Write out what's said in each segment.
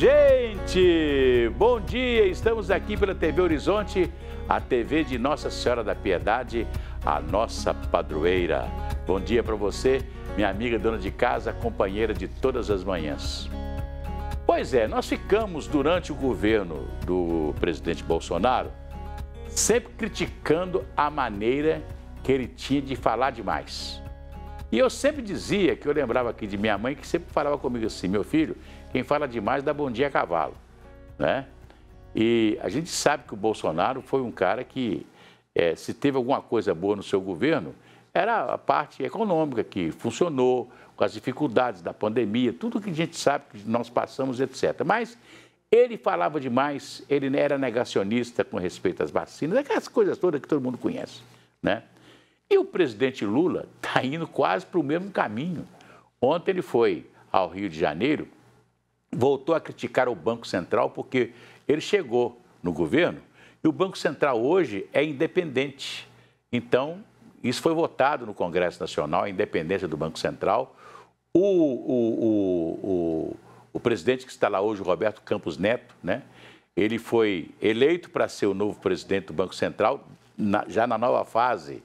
Gente, bom dia! Estamos aqui pela TV Horizonte, a TV de Nossa Senhora da Piedade, a nossa padroeira. Bom dia para você, minha amiga dona de casa, companheira de todas as manhãs. Pois é, nós ficamos durante o governo do presidente Bolsonaro sempre criticando a maneira que ele tinha de falar demais. E eu sempre dizia, que eu lembrava aqui de minha mãe, que sempre falava comigo assim: meu filho, quem fala demais dá bom dia a cavalo, né? E a gente sabe que o Bolsonaro foi um cara que, se teve alguma coisa boa no seu governo, era a parte econômica que funcionou, com as dificuldades da pandemia, tudo que a gente sabe que nós passamos, etc. Mas ele falava demais, ele era negacionista com respeito às vacinas, aquelas coisas todas que todo mundo conhece, né? E o presidente Lula está indo quase para o mesmo caminho. Ontem ele foi ao Rio de Janeiro, voltou a criticar o Banco Central porque ele chegou no governo e o Banco Central hoje é independente. Então, isso foi votado no Congresso Nacional, a independência do Banco Central. O presidente que está lá hoje, o Roberto Campos Neto, né? Ele foi eleito para ser o novo presidente do Banco Central, já na nova fase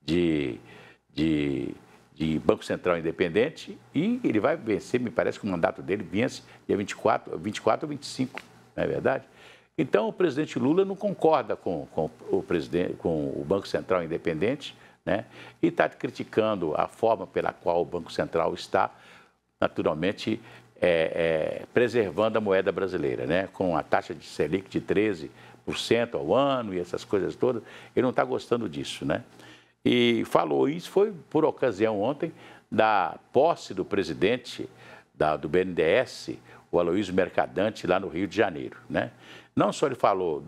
de Banco Central Independente, e ele vai vencer, me parece que o mandato dele vence dia 24 ou 25, não é verdade? Então, o presidente Lula não concorda com o Banco Central Independente, né? E está criticando a forma pela qual o Banco Central está, naturalmente, preservando a moeda brasileira, né? Com a taxa de Selic de 13% ao ano e essas coisas todas. Ele não está gostando disso, né? E falou isso, foi por ocasião ontem da posse do presidente do BNDES, o Aloysio Mercadante, lá no Rio de Janeiro, né? Não só ele falou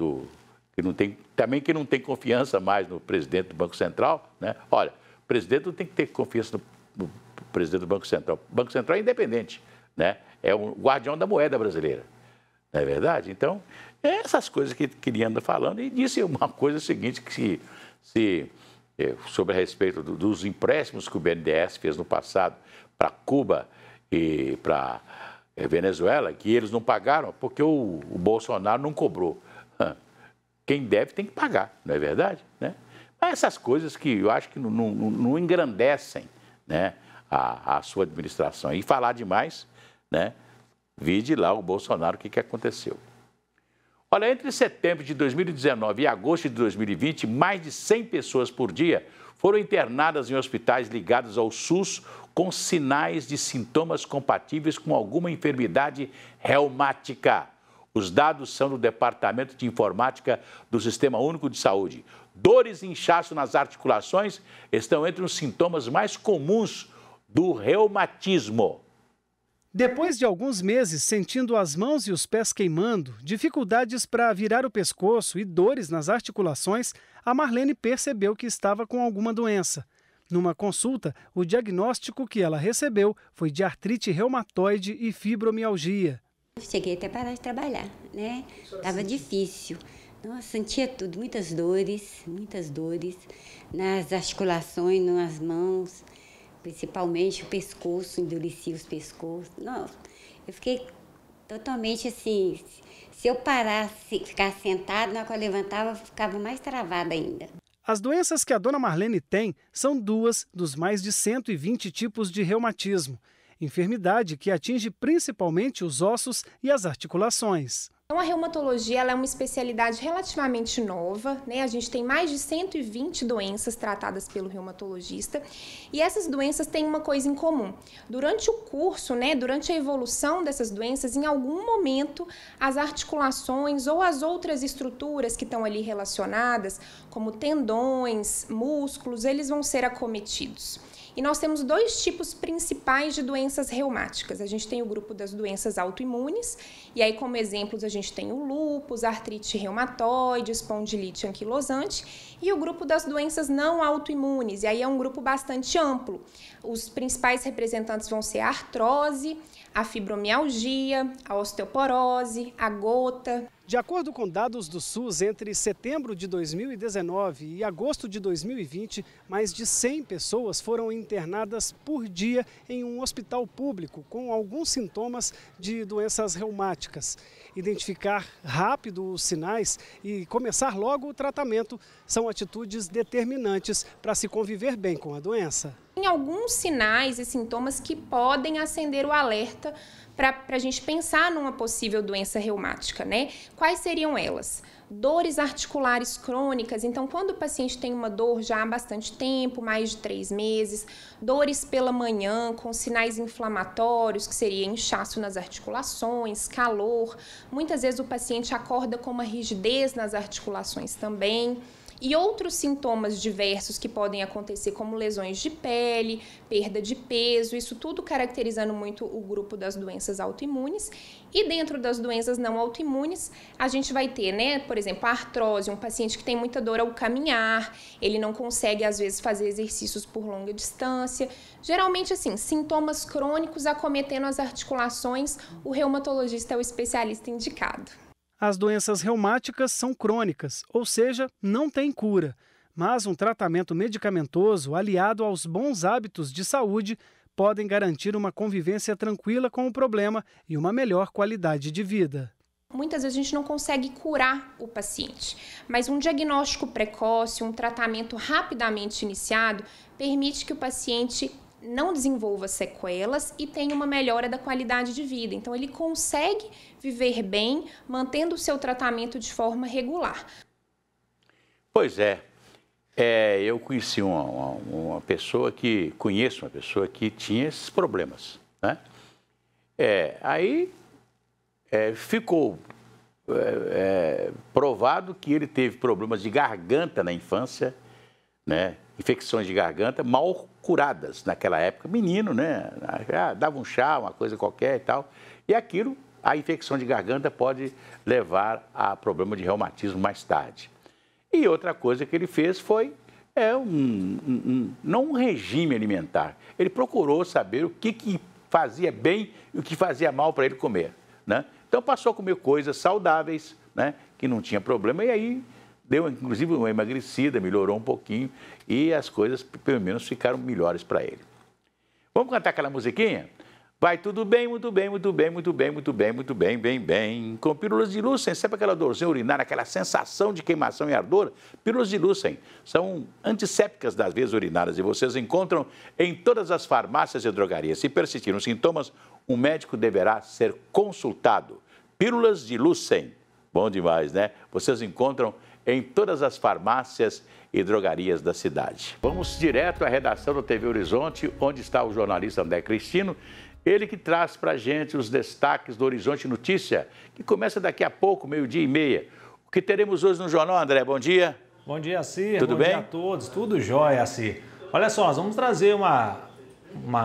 que não tem confiança mais no presidente do Banco Central, né? Olha, o presidente não tem que ter confiança no presidente do Banco Central. O Banco Central é independente, né? É o guardião da moeda brasileira, não é verdade? Então, essas coisas que ele anda falando. E disse uma coisa seguinte, que sobre a respeito dos empréstimos que o BNDES fez no passado para Cuba e para Venezuela, que eles não pagaram porque o Bolsonaro não cobrou. Quem deve tem que pagar, não é verdade? Né? Mas essas coisas que eu acho que não engrandecem, né, a sua administração. E falar demais, né? Vide lá o Bolsonaro, o que aconteceu. Olha, entre setembro de 2019 e agosto de 2020, mais de 100 pessoas por dia foram internadas em hospitais ligados ao SUS com sinais de sintomas compatíveis com alguma enfermidade reumática. Os dados são do Departamento de Informática do Sistema Único de Saúde. Dores e inchaço nas articulações estão entre os sintomas mais comuns do reumatismo. Depois de alguns meses sentindo as mãos e os pés queimando, dificuldades para virar o pescoço e dores nas articulações, a Marlene percebeu que estava com alguma doença. Numa consulta, o diagnóstico que ela recebeu foi de artrite reumatoide e fibromialgia. Cheguei até a parar de trabalhar, né? Estava difícil. Nossa, sentia tudo, muitas dores nas articulações, nas mãos. Principalmente o pescoço, endurecia os pescoços. Não, eu fiquei totalmente assim, se eu parasse, ficar sentada, na hora que eu levantava, eu ficava mais travada ainda. As doenças que a dona Marlene tem são duas dos mais de 120 tipos de reumatismo, enfermidade que atinge principalmente os ossos e as articulações. Então, a reumatologia ela é uma especialidade relativamente nova, né? A gente tem mais de 120 doenças tratadas pelo reumatologista e essas doenças têm uma coisa em comum. Durante o curso, né, durante a evolução dessas doenças, em algum momento as articulações ou as outras estruturas que estão ali relacionadas, como tendões, músculos, eles vão ser acometidos. E nós temos dois tipos principais de doenças reumáticas. A gente tem o grupo das doenças autoimunes, e aí como exemplos a gente tem o lúpus, artrite reumatoide, espondilite anquilosante, e o grupo das doenças não autoimunes, e aí é um grupo bastante amplo. Os principais representantes vão ser a artrose, a fibromialgia, a osteoporose, a gota. De acordo com dados do SUS, entre setembro de 2019 e agosto de 2020, mais de 100 pessoas foram internadas por dia em um hospital público com alguns sintomas de doenças reumáticas. Identificar rápido os sinais e começar logo o tratamento são atitudes determinantes para se conviver bem com a doença. Tem alguns sinais e sintomas que podem acender o alerta para a gente pensar numa possível doença reumática, né? Quais seriam elas? Dores articulares crônicas, então quando o paciente tem uma dor já há bastante tempo, mais de 3 meses, dores pela manhã com sinais inflamatórios, que seria inchaço nas articulações, calor, muitas vezes o paciente acorda com uma rigidez nas articulações também. E outros sintomas diversos que podem acontecer, como lesões de pele, perda de peso, isso tudo caracterizando muito o grupo das doenças autoimunes. E dentro das doenças não autoimunes, a gente vai ter, né, por exemplo, a artrose, um paciente que tem muita dor ao caminhar, ele não consegue, às vezes, fazer exercícios por longa distância. Geralmente, assim, sintomas crônicos acometendo as articulações, o reumatologista é o especialista indicado. As doenças reumáticas são crônicas, ou seja, não têm cura. Mas um tratamento medicamentoso aliado aos bons hábitos de saúde podem garantir uma convivência tranquila com o problema e uma melhor qualidade de vida. Muitas vezes a gente não consegue curar o paciente, mas um diagnóstico precoce, um tratamento rapidamente iniciado, permite que o paciente não desenvolva sequelas e tenha uma melhora da qualidade de vida. Então, ele consegue viver bem, mantendo o seu tratamento de forma regular. Pois é. Eu conheci uma pessoa que... Conheço uma pessoa que tinha esses problemas, né? Aí ficou provado que ele teve problemas de garganta na infância, né? Infecções de garganta mal curadas naquela época. Menino, né? Dava um chá, uma coisa qualquer e tal. E aquilo, a infecção de garganta pode levar a problema de reumatismo mais tarde. E outra coisa que ele fez foi não um regime alimentar. Ele procurou saber o que fazia bem e o que fazia mal para ele comer, né? Então passou a comer coisas saudáveis, né? Que não tinha problema, e aí deu inclusive uma emagrecida, melhorou um pouquinho e as coisas pelo menos ficaram melhores para ele. Vamos cantar aquela musiquinha? Vai tudo bem, muito bem, muito bem, muito bem, muito bem, muito bem, bem, bem. Com pílulas de Lucem, sempre aquela dorzinha urinária, aquela sensação de queimação e ardor. Pílulas de Lucem são antissépticas das veias urinárias e vocês encontram em todas as farmácias e drogarias. Se persistirem os sintomas, um médico deverá ser consultado. Pílulas de Lucem, bom demais, né? Vocês encontram em todas as farmácias e drogarias da cidade. Vamos direto à redação do TV Horizonte, onde está o jornalista André Cristino. Ele que traz para a gente os destaques do Horizonte Notícia, que começa daqui a pouco, 12h30. O que teremos hoje no jornal, André? Bom dia. Bom dia, Cir. Tudo bem? Bom dia a todos. Tudo jóia, Cir. Olha só, nós vamos trazer uma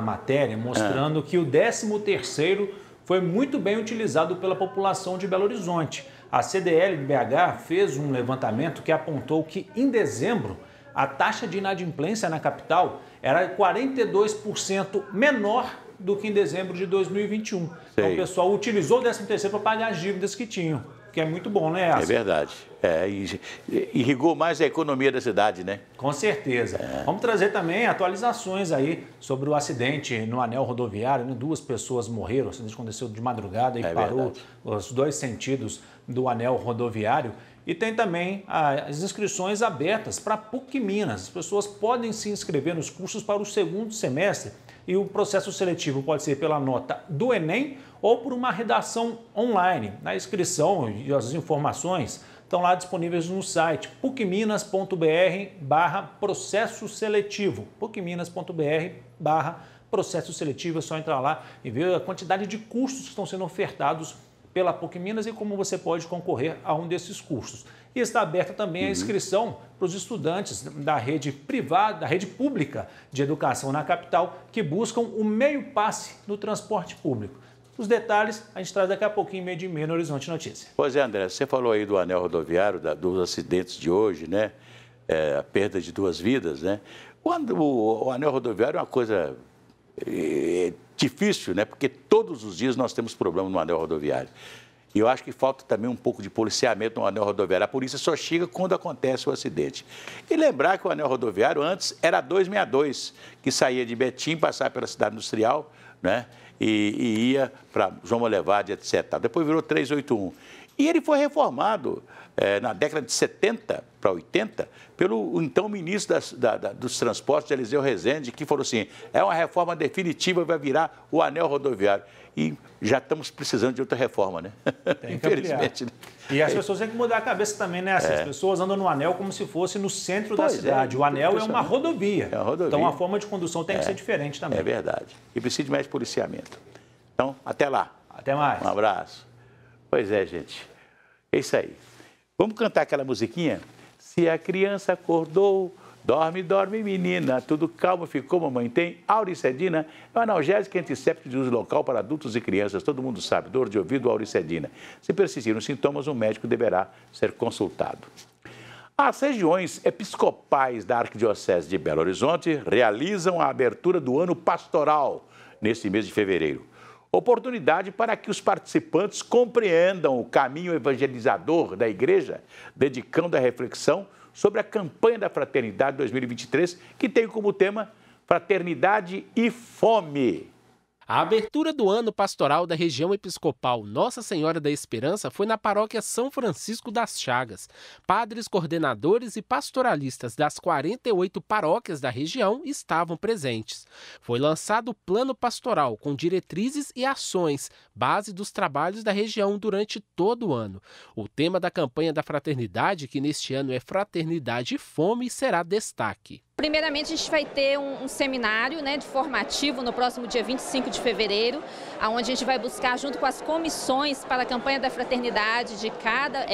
matéria mostrando que o 13º foi muito bem utilizado pela população de Belo Horizonte. A CDL de BH fez um levantamento que apontou que, em dezembro, a taxa de inadimplência na capital era 42% menor do que em dezembro de 2021. Sei. Então o pessoal utilizou o 13º para pagar as dívidas que tinham, que é muito bom, né, Aço? É verdade. Irrigou mais a economia da cidade, né? Com certeza. Vamos trazer também atualizações aí sobre o acidente no anel rodoviário, né? 2 pessoas morreram, o acidente aconteceu de madrugada e parou os 2 sentidos do anel rodoviário. E tem também as inscrições abertas para PUC Minas. As pessoas podem se inscrever nos cursos para o 2º semestre e o processo seletivo pode ser pela nota do Enem ou por uma redação online. Na inscrição e as informações estão lá disponíveis no site pucminas.br/processo seletivo. pucminas.br/processo seletivo, é só entrar lá e ver a quantidade de cursos que estão sendo ofertados pela PUC Minas e como você pode concorrer a um desses cursos. E está aberta também a inscrição para os estudantes da rede privada, da rede pública de educação na capital, que buscam o meio passe no transporte público. Os detalhes a gente traz daqui a pouquinho, 12h30 no Horizonte Notícia. Pois é, André, você falou aí do anel rodoviário, dos acidentes de hoje, né? A perda de 2 vidas, né? O anel rodoviário é uma coisa difícil, né? Porque todos os dias nós temos problema no anel rodoviário. E eu acho que falta também um pouco de policiamento no anel rodoviário. A polícia só chega quando acontece o acidente. E lembrar que o anel rodoviário antes era 262, que saía de Betim, passava pela cidade industrial, né? E ia para João Molevade, etc. Depois virou 381. E ele foi reformado na década de 70 para 80 pelo então ministro dos Transportes, Eliseu Rezende, que falou assim, é uma reforma definitiva, vai virar o anel rodoviário. E já estamos precisando de outra reforma, né? Infelizmente. Né? E as pessoas têm que mudar a cabeça também, né? As pessoas andam no anel como se fosse no centro da cidade. O anel é uma rodovia. É uma rodovia. Então a forma de condução tem que ser diferente também. É verdade. E precisa de mais policiamento. Então, até lá. Até mais. Um abraço. Pois é, gente. É isso aí. Vamos cantar aquela musiquinha? Se a criança acordou, dorme, dorme, menina. Tudo calmo ficou, mamãe tem. Auricedina é um analgésico antisséptico de uso local para adultos e crianças. Todo mundo sabe. Dor de ouvido, auricedina. Se persistirem os sintomas, o médico deverá ser consultado. As regiões episcopais da Arquidiocese de Belo Horizonte realizam a abertura do ano pastoral neste mês de fevereiro. Oportunidade para que os participantes compreendam o caminho evangelizador da igreja, dedicando a reflexão sobre a campanha da Fraternidade 2023, que tem como tema Fraternidade e Fome. A abertura do ano pastoral da região episcopal Nossa Senhora da Esperança foi na paróquia São Francisco das Chagas. Padres, coordenadores e pastoralistas das 48 paróquias da região estavam presentes. Foi lançado o plano pastoral com diretrizes e ações, base dos trabalhos da região durante todo o ano. O tema da campanha da fraternidade, que neste ano é Fraternidade e Fome, será destaque. Primeiramente, a gente vai ter um seminário de formativo no próximo dia 25 de fevereiro, onde a gente vai buscar, junto com as comissões para a campanha da fraternidade de cada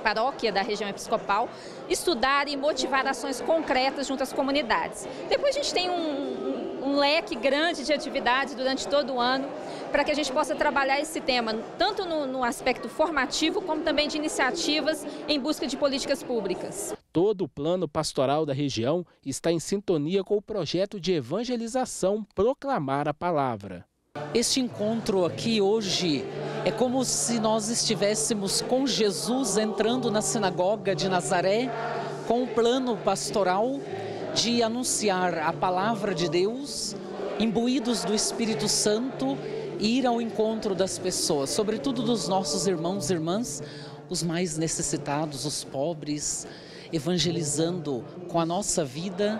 paróquia da região episcopal, estudar e motivar ações concretas junto às comunidades. Depois a gente tem um leque grande de atividades durante todo o ano para que a gente possa trabalhar esse tema, tanto no aspecto formativo, como também de iniciativas em busca de políticas públicas. Todo o plano pastoral da região está em sintonia com o projeto de evangelização Proclamar a Palavra. Este encontro aqui hoje é como se nós estivéssemos com Jesus entrando na sinagoga de Nazaré, com o plano pastoral de anunciar a palavra de Deus, imbuídos do Espírito Santo, e ir ao encontro das pessoas, sobretudo dos nossos irmãos e irmãs, os mais necessitados, os pobres, evangelizando com a nossa vida,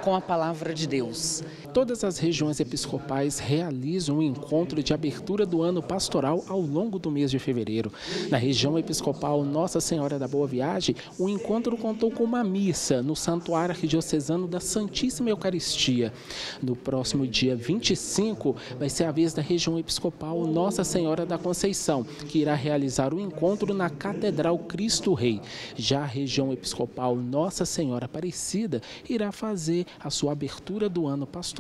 com a palavra de Deus. Todas as regiões episcopais realizam um encontro de abertura do ano pastoral ao longo do mês de fevereiro. Na região episcopal Nossa Senhora da Boa Viagem, o encontro contou com uma missa no Santuário Arquidiocesano da Santíssima Eucaristia. No próximo dia 25, vai ser a vez da região episcopal Nossa Senhora da Conceição, que irá realizar o encontro na Catedral Cristo Rei. Já a região episcopal Nossa Senhora Aparecida irá fazer a sua abertura do ano pastoral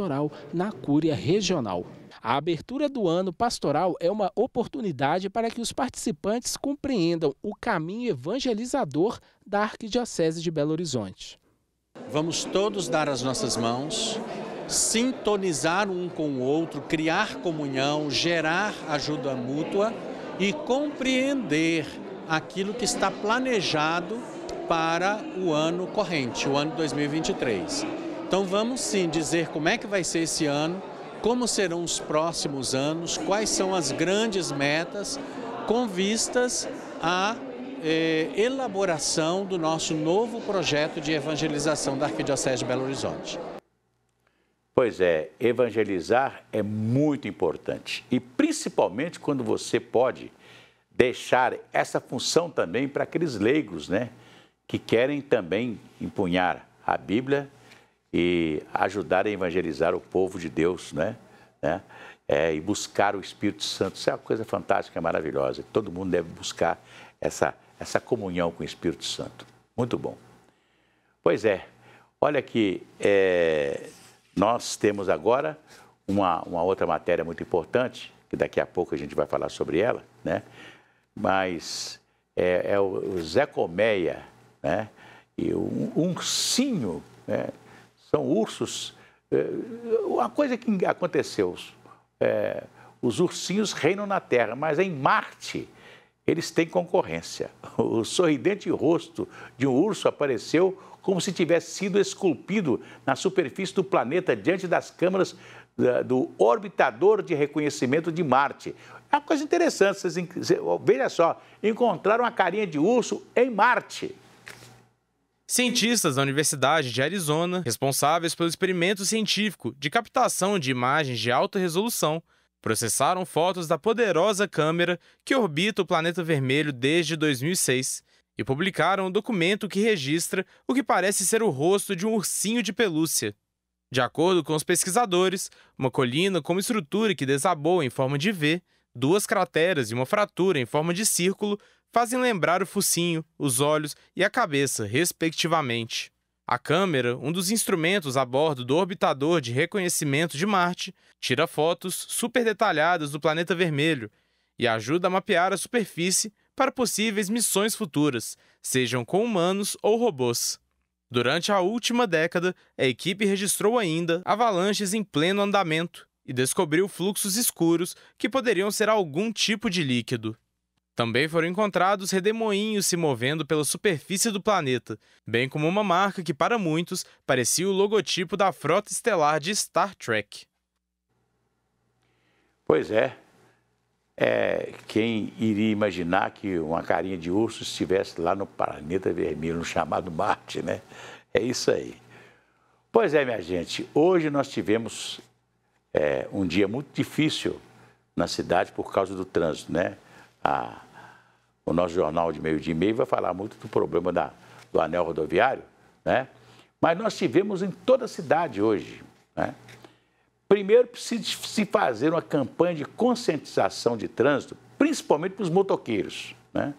na Cúria Regional. A abertura do ano pastoral é uma oportunidade para que os participantes compreendam o caminho evangelizador da Arquidiocese de Belo Horizonte. Vamos todos dar as nossas mãos, sintonizar um com o outro, criar comunhão, gerar ajuda mútua e compreender aquilo que está planejado para o ano corrente, o ano 2023. Então vamos sim dizer como é que vai ser esse ano, como serão os próximos anos, quais são as grandes metas com vistas à elaboração do nosso novo projeto de evangelização da Arquidiocese de Belo Horizonte. Pois é, evangelizar é muito importante e principalmente quando você pode deixar essa função também para aqueles leigos, né, que querem também empunhar a Bíblia e ajudar a evangelizar o povo de Deus, né? E buscar o Espírito Santo. Isso é uma coisa fantástica, maravilhosa. Todo mundo deve buscar essa comunhão com o Espírito Santo. Muito bom. Pois é, olha que nós temos agora uma outra matéria muito importante, que daqui a pouco a gente vai falar sobre ela, né? Mas é o Zé Colmeia, né? E o ursinho, né? São ursos. Uma coisa que aconteceu, os ursinhos reinam na Terra, mas em Marte eles têm concorrência. O sorridente rosto de um urso apareceu como se tivesse sido esculpido na superfície do planeta diante das câmeras do orbitador de reconhecimento de Marte. É uma coisa interessante, veja só, encontraram uma carinha de urso em Marte. Cientistas da Universidade de Arizona, responsáveis pelo experimento científico de captação de imagens de alta resolução, processaram fotos da poderosa câmera que orbita o planeta vermelho desde 2006 e publicaram um documento que registra o que parece ser o rosto de um ursinho de pelúcia. De acordo com os pesquisadores, uma colina com uma estrutura que desabou em forma de V, 2 crateras e uma fratura em forma de círculo fazem lembrar o focinho, os olhos e a cabeça, respectivamente. A câmera, um dos instrumentos a bordo do orbitador de reconhecimento de Marte, tira fotos super detalhadas do planeta vermelho e ajuda a mapear a superfície para possíveis missões futuras, sejam com humanos ou robôs. Durante a última década, a equipe registrou ainda avalanches em pleno andamento e descobriu fluxos escuros que poderiam ser algum tipo de líquido. Também foram encontrados redemoinhos se movendo pela superfície do planeta, bem como uma marca que, para muitos, parecia o logotipo da frota estelar de Star Trek. Pois é. Quem iria imaginar que uma carinha de urso estivesse lá no planeta vermelho, no chamado Marte, né? É isso aí. Pois é, minha gente, hoje nós tivemos um dia muito difícil na cidade por causa do trânsito, né? O nosso jornal de meio-dia e meio vai falar muito do problema do anel rodoviário, né? Mas nós tivemos em toda a cidade hoje, né? Primeiro, precisa se fazer uma campanha de conscientização de trânsito, principalmente para os motoqueiros, né?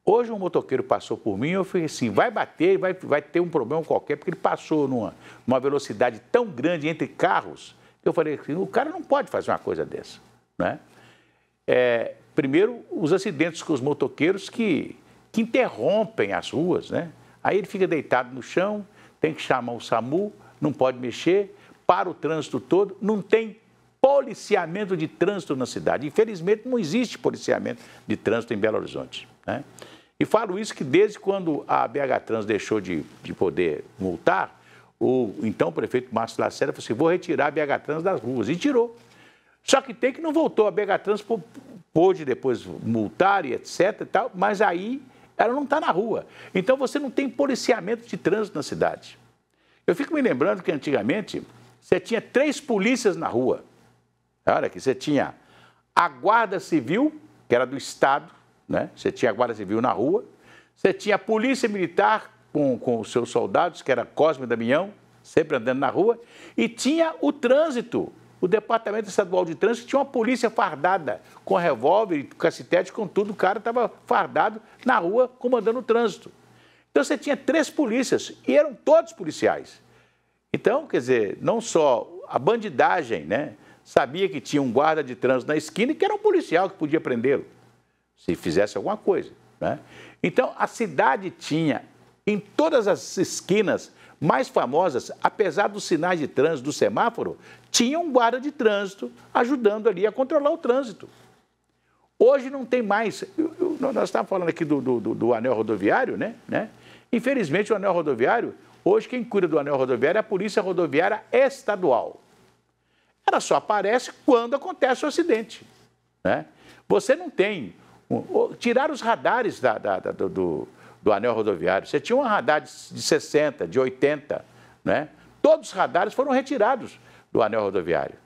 Hoje um motoqueiro passou por mim e eu falei assim, vai bater, vai ter um problema qualquer, porque ele passou numa velocidade tão grande entre carros, que eu falei assim, o cara não pode fazer uma coisa dessa, né? Primeiro, os acidentes com os motoqueiros que interrompem as ruas, né? Aí ele fica deitado no chão, tem que chamar o SAMU, não pode mexer, para o trânsito todo, não tem policiamento de trânsito na cidade. Infelizmente, não existe policiamento de trânsito em Belo Horizonte, né? E falo isso que desde quando a BH Trans deixou de poder multar, o então prefeito Márcio Lacerda falou assim, vou retirar a BH Trans das ruas, e tirou. Só que tem que não voltou, a BH Trans pôde depois multar e etc e tal, mas aí ela não está na rua. Então você não tem policiamento de trânsito na cidade. Eu fico me lembrando que antigamente você tinha 3 polícias na rua. Olha aqui, você tinha a Guarda Civil, que era do Estado, né? Você tinha a Guarda Civil na rua, você tinha a Polícia Militar com os seus soldados, que era Cosme e Damião, sempre andando na rua, e tinha o trânsito. O Departamento Estadual de Trânsito tinha uma polícia fardada, com revólver, cacetete, com tudo, o cara estava fardado na rua, comandando o trânsito. Então você tinha 3 polícias, e eram todos policiais. Então, quer dizer, não só a bandidagem, né, sabia que tinha um guarda de trânsito na esquina e que era um policial que podia prendê-lo, se fizesse alguma coisa, né? Então, a cidade tinha, em todas as esquinas mais famosas, apesar dos sinais de trânsito, do semáforo, tinha um guarda de trânsito ajudando ali a controlar o trânsito. Hoje não tem mais. Nós estávamos falando aqui do anel rodoviário, né? Infelizmente, o anel rodoviário, hoje quem cuida do anel rodoviário é a Polícia Rodoviária Estadual. Ela só aparece quando acontece o acidente, né? Você não tem... Tiraram os radares do anel rodoviário. Você tinha um radar de 60, de 80, né? Todos os radares foram retirados do anel rodoviário.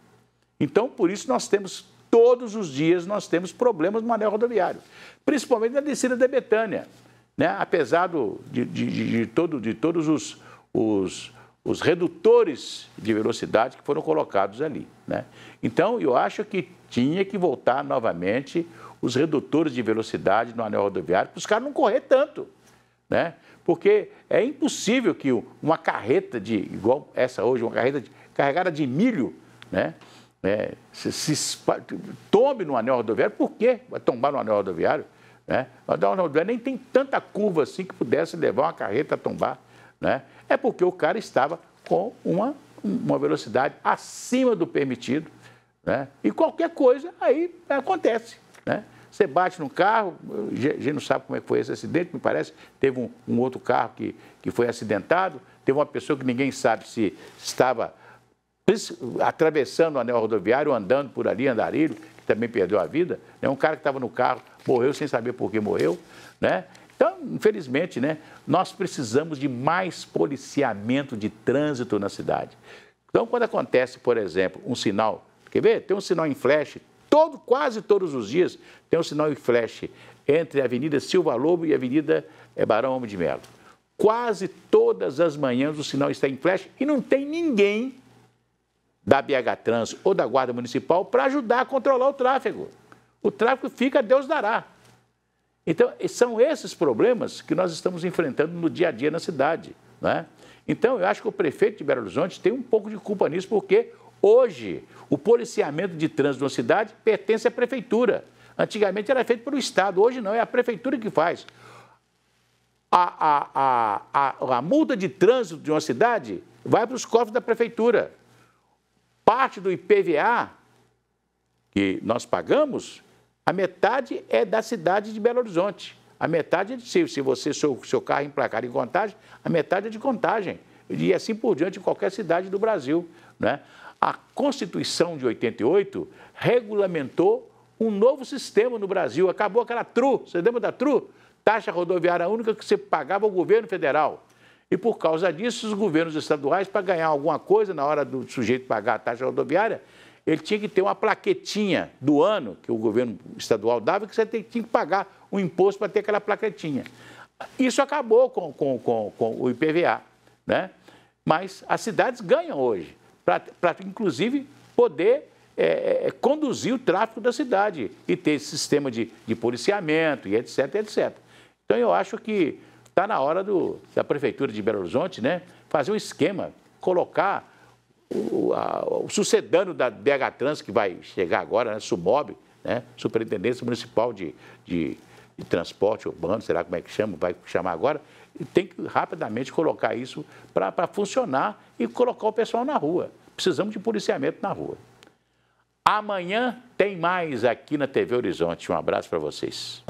Então, por isso, nós temos, todos os dias, nós temos problemas no anel rodoviário. Principalmente na descida da Betânia, né? Apesar de todos os redutores de velocidade que foram colocados ali, né? Então, eu acho que tinha que voltar novamente os redutores de velocidade no anel rodoviário para os caras não correr tanto, né? Porque é impossível que uma carreta igual essa hoje, uma carreta carregada de milho, né? Tombe no anel rodoviário. Por quê? Vai tombar no anel rodoviário, né? O anel rodoviário nem tem tanta curva assim que pudesse levar uma carreta a tombar, né? É porque o cara estava com uma velocidade acima do permitido, né? E qualquer coisa aí acontece, né? você bate no carro, a gente não sabe como é que foi esse acidente, me parece, teve um outro carro que foi acidentado, teve uma pessoa que ninguém sabe se estava atravessando o anel rodoviário, andando por ali, andarilho, que também perdeu a vida, né? Um cara que estava no carro morreu sem saber por que morreu, né? Então, infelizmente, né, nós precisamos de mais policiamento de trânsito na cidade. Então, quando acontece, por exemplo, um sinal, quer ver? Tem um sinal em flash, quase todos os dias tem um sinal em flash entre a Avenida Silva Lobo e a Avenida Barão Homem de Melo. Quase todas as manhãs o sinal está em flash e não tem ninguém da BH Trans ou da Guarda Municipal para ajudar a controlar o tráfego. O tráfego fica, Deus dará. Então, são esses problemas que nós estamos enfrentando no dia a dia na cidade, né? Então, eu acho que o prefeito de Belo Horizonte tem um pouco de culpa nisso, porque hoje o policiamento de trânsito na cidade pertence à prefeitura. Antigamente era feito pelo Estado, hoje não, é a prefeitura que faz. A multa de trânsito de uma cidade vai para os cofres da prefeitura. Parte do IPVA que nós pagamos, a metade é da cidade de Belo Horizonte. A metade, se você, seu carro emplacado em Contagem, a metade é de Contagem. E assim por diante em qualquer cidade do Brasil, né? A Constituição de 88 regulamentou um novo sistema no Brasil. Acabou aquela TRU, você lembra da TRU? Taxa rodoviária única que você pagava ao governo federal. E por causa disso, os governos estaduais, para ganhar alguma coisa na hora do sujeito pagar a taxa rodoviária, ele tinha que ter uma plaquetinha do ano que o governo estadual dava, que você tinha que pagar um imposto para ter aquela plaquetinha. Isso acabou com o IPVA, né? Mas as cidades ganham hoje, para inclusive poder conduzir o tráfego da cidade e ter esse sistema de policiamento e etc, etc. Então eu acho que está na hora da Prefeitura de Belo Horizonte, né, fazer um esquema, colocar o sucedâneo da BH Trans, que vai chegar agora, né, SUMOB, né, Superintendência Municipal de Transporte Urbano, sei lá como é que chama, vai chamar agora, e tem que rapidamente colocar isso para funcionar e colocar o pessoal na rua. Precisamos de policiamento na rua. Amanhã tem mais aqui na TV Horizonte. Um abraço para vocês.